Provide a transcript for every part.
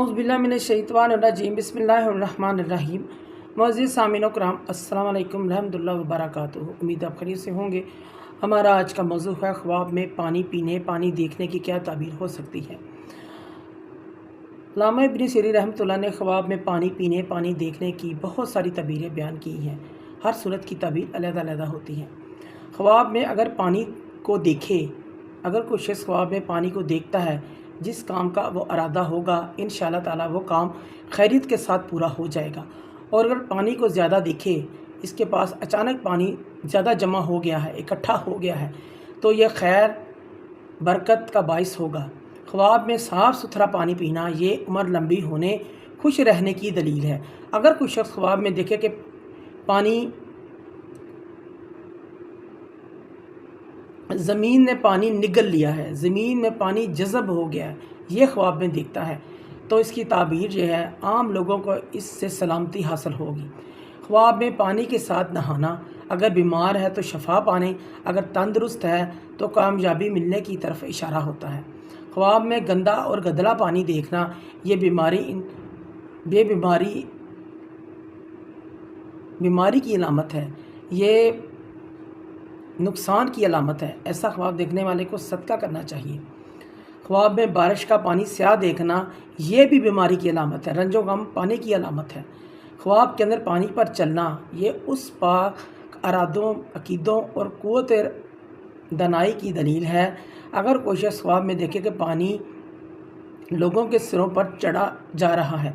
औज़ुबिल्लाहिमिनश्शैतानिर्रजीम बिस्मिल्लाहिर्रहमानिर्रहीम। मुअज़्ज़िज़ सामीन व किराम, अस्सलामु अलैकुम रहमतुल्लाहि व बरकातुहू। उम्मीद आप खैरियत से होंगे। हमारा आज का मौज़ू है ख्वाब में पानी पीने, पानी देखने की क्या ताबीर हो सकती है। अल्लामा इब्न सीरीन रहमतुल्लाह ने ख्वाब में पानी पीने, पानी देखने की बहुत सारी ताबीरें बयान की हैं। हर सूरत की ताबीर अलग-अलग होती है। ख्वाब में अगर पानी को देखे, अगर कोई शख्स ख्वाब में पानी को देखता है, जिस काम का वो इरादा होगा इंशाअल्लाह ताला वो काम खैरियत के साथ पूरा हो जाएगा। और अगर पानी को ज़्यादा देखे, इसके पास अचानक पानी ज़्यादा जमा हो गया है, इकट्ठा हो गया है, तो यह खैर बरकत का बाइस होगा। ख्वाब में साफ़ सुथरा पानी पीना ये उम्र लंबी होने, खुश रहने की दलील है। अगर कोई शख्स ख्वाब में देखे कि पानी ज़मीन ने पानी निगल लिया है, ज़मीन में पानी जज़ब हो गया है, ये ख्वाब में देखता है, तो इसकी ताबीर जो है आम लोगों को इससे सलामती हासिल होगी। ख्वाब में पानी के साथ नहाना, अगर बीमार है तो शफा पाने, अगर तंदुरुस्त है तो कामयाबी मिलने की तरफ इशारा होता है। ख्वाब में गंदा और गदला पानी देखना ये बीमारी की अलामत है, ये नुकसान की अलामत है। ऐसा ख्वाब देखने वाले को सदका करना चाहिए। ख्वाब में बारिश का पानी स्याह देखना ये भी बीमारी की अलामत है, रंजो गम पाने की अलामत है। ख्वाब के अंदर पानी पर चलना ये उस पाक अरादों, अकीदों और क़ुव्वत दनाई की दलील है। अगर कोई शख्स ख्वाब में देखे कि पानी लोगों के सिरों पर चढ़ा जा रहा है,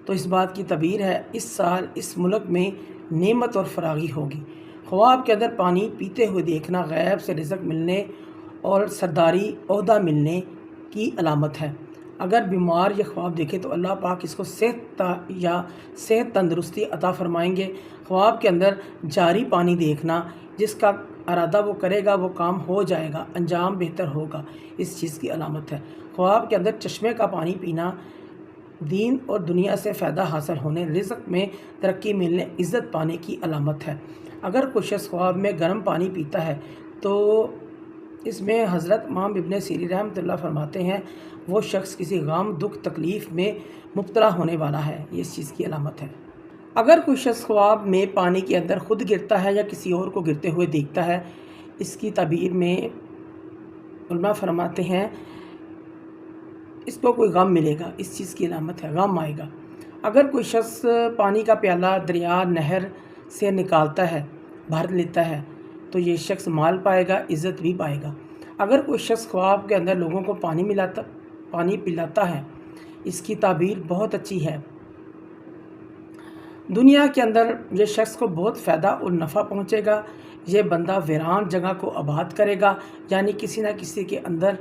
तो इस बात की तबीर है इस साल इस मुल्क में नेमत और फरागी होगी। ख्वाब के अंदर पानी पीते हुए देखना गैब से रिज़्क़ मिलने और सरदारी ओहदा मिलने की अलामत है। अगर बीमार या ख्वाब देखे तो अल्लाह पाक इसको सेहत तंदुरुस्ती अता फरमाएंगे। ख्वाब के अंदर जारी पानी देखना, जिसका इरादा वो करेगा वो काम हो जाएगा, अंजाम बेहतर होगा, इस चीज़ की अलामत है। ख्वाब के अंदर चश्मे का पानी पीना दीन और दुनिया से फ़ायदा हासिल होने, रिज़्क़ में तरक्की मिलने, इज़्ज़त पाने की अलामत है। अगर कोई शख्स ख्वाब में गर्म पानी पीता है तो इसमें हज़रत इमाम इब्न सीरीन रहमतुल्लाह फरमाते हैं वो शख्स किसी गम, दुख, तकलीफ़ में मुब्तला होने वाला है, ये इस चीज़ की अलामत है। अगर कोई शख्स ख्वाब में पानी के अंदर ख़ुद गिरता है या किसी और को गिरते हुए देखता है, इसकी ताबीर में उलमा फरमाते हैं इसको कोई गम मिलेगा, इस चीज़ की अलामत है, गम आएगा। अगर कोई शख्स पानी का प्याला दरिया, नहर से निकालता है, भर लेता है, तो ये शख्स माल पाएगा, इज़्ज़त भी पाएगा। अगर कोई शख्स ख्वाब के अंदर लोगों को पानी पिलाता है, इसकी ताबीर बहुत अच्छी है। दुनिया के अंदर ये शख्स को बहुत फ़ायदा और नफ़ा पहुँचेगा। ये बंदा वीरान जगह को आबाद करेगा, यानी किसी न किसी के अंदर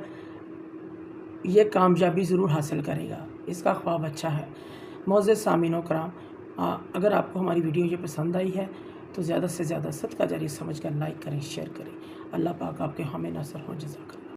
ये कामयाबी ज़रूर हासिल करेगा। इसका ख्वाब अच्छा है। मुअज़्ज़िज़ सामीन व किराम, अगर आपको हमारी वीडियो ये पसंद आई है तो ज़्यादा से ज़्यादा सदका जारी समझ कर लाइक करें, शेयर करें। अल्लाह पाक आपके हामी नासर हो। जज़ाकल्लाह।